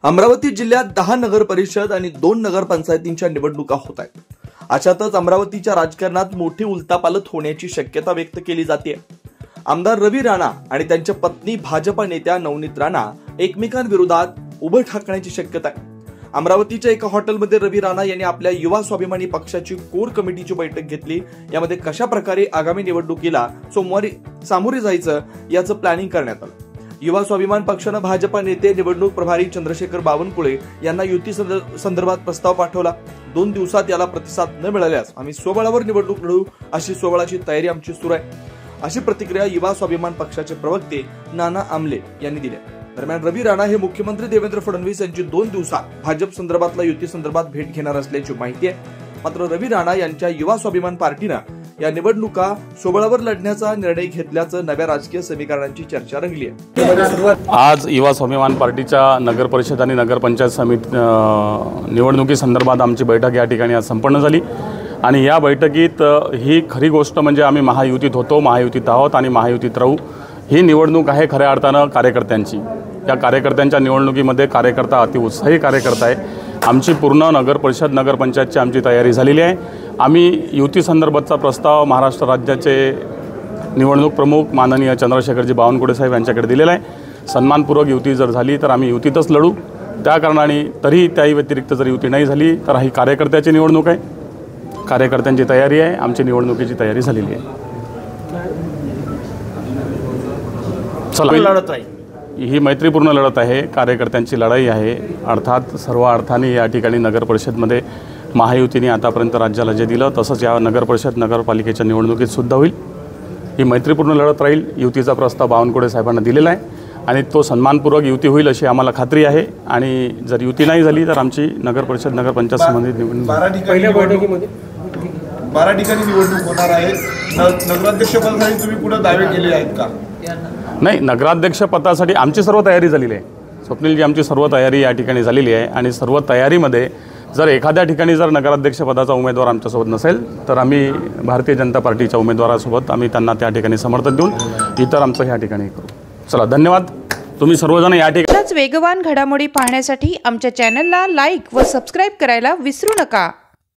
अमरावती जिल्ह्यात 10 नगर परिषद आणि 2 नगरपंचायतींच्या निवडणुका होत आहेत। अशातच अमरावतीच्या राजकारणात मोठी उलथापालथ होण्याची शक्यता व्यक्त केली जाते। आमदार रवी राणा आणि त्यांच्या पत्नी भाजपा नेत्या नवनीत राणा एकमेकांविरोधात उभं ठाकण्याची शक्यता आहे। अमरावतीच्या एका हॉटेलमध्ये रवी राणा यांनी आपल्या युवा स्वाभिमानी पक्षाची कोर कमिटीची बैठक घेतली। यामध्ये कशा प्रकारे आगामी निवडणुकीला सोमवारी सामोरे जायचं याचं प्लॅनिंग करण्यात आलं। युवा स्वाभिमान पक्षाने भाजपा नेते निवडणूक प्रभारी चंद्रशेखर बावनकुळे यांना युती संदर्भात प्रस्ताव पाठवला। 2 दिवसात याला प्रतिसाद न मिळाल्यास आम्ही स्वबळावर निवडणूक लढवू अशी स्वबळाची तयारी आमची सुरू आहे, अशी प्रतिक्रिया युवा स्वाभिमान पक्षाचे प्रवक्ते नाना आमले यांनी दिली। दरम्यान रवी राणा हे मुख्यमंत्री देवेंद्र फडणवीस यांची 2 दिवसात भाजप संदर्भातला युती संदर्भात भेट घेणार असल्याची माहिती आहे। मात्र रवी राणा यांच्या युवा स्वाभिमान पार्टीनं या निवडणुका सोबळावर लढण्याचा निर्णय घेतल्याचं नव्या राजकीय समीकरणांची चर्चा रंगली आहे। आज युवा स्वाभिमान पार्टीच्या नगर परिषद आणि नगरपंचायत समिती निवडणुकीसंदर्भात आमची बैठक या ठिकाणी आज संपन्न झाली आणि या बैठकीत ही खरी गोष्ट म्हणजे आम्ही महायुतीत होतो, महायुतीत आहोत आणि महायुतीत राहू। ही निवडणूक आहे खऱ्या अर्थानं कार्यकर्त्यांची। या कार्यकर्त्यांच्या निवडणुकीमध्ये कार्यकर्ता अतिउत्साही कार्यकर्ता आहे। आमची पूर्ण नगर परिषद नगरपंचायतची आमची तयारी झालेली आहे। आम्ही युती संदर्भातचा प्रस्ताव महाराष्ट्र राज्याचे निवडणूक प्रमुख माननीय चंद्रशेखरजी बावनकुळे साहेब यांच्याकडे दिलेला आहे। सन्मानपूर्वक युती जर झाली तर आम्ही युतीतच लढू। त्या कारणाने तरी त्याही व्यतिरिक्त जर युती नाही झाली तर ही कार्यकर्त्याची निवडणूक आहे, कार्यकर्त्यांची तयारी आहे, आमची निवडणुकीची तयारी झालेली आहे। लढत आहे ही मैत्रीपूर्ण लढत आहे, कार्यकर्त्यांची लढाई आहे। अर्थात सर्व अर्थाने या ठिकाणी नगर परिषदमध्ये महायुतीने आतापर्यंत राज्याला जे दिलं तसंच या नगर परिषद नगरपालिकेच्या निवडणुकीत सुद्धा होईल। ही मैत्रीपूर्ण लढत राहील। युतीचा प्रस्ताव बावनकुळे साहेबांना दिलेला आहे आणि तो सन्मानपूर्वक युती होईल अशी आम्हाला खात्री आहे। आणि जर युती नाही झाली तर आमची नगर परिषद नगरपंचायत संबंधित निवडणूक 12 ठिकाणी निवडणूक होणार आहे। नगराध्यक्षपदासाठी तुम्ही पुढे दावे केले आहेत का? नाही, नगराध्यक्ष पदासाठी आमची सर्व तयारी झालेली आहे। स्वप्नीलजी, आमची सर्व तयारी या ठिकाणी झालेली आहे आणि सर्व तयारीमध्ये जर एखाद्या ठिकाणी जर नगराध्यक्ष पदाचा उमेदवार आमच्यासोबत नसेल तर आम्ही भारतीय जनता पार्टीच्या उमेदवारासोबत आम्ही त्यांना त्या ठिकाणी समर्थन देऊन इतर आमचं ह्या ठिकाणी करू। चला, धन्यवाद। तुम्ही सर्वजण या ठिकाणी वेगवान घडामोडी पाहण्यासाठी आमच्या चॅनलला लाईक व सबस्क्राईब करायला विसरू नका।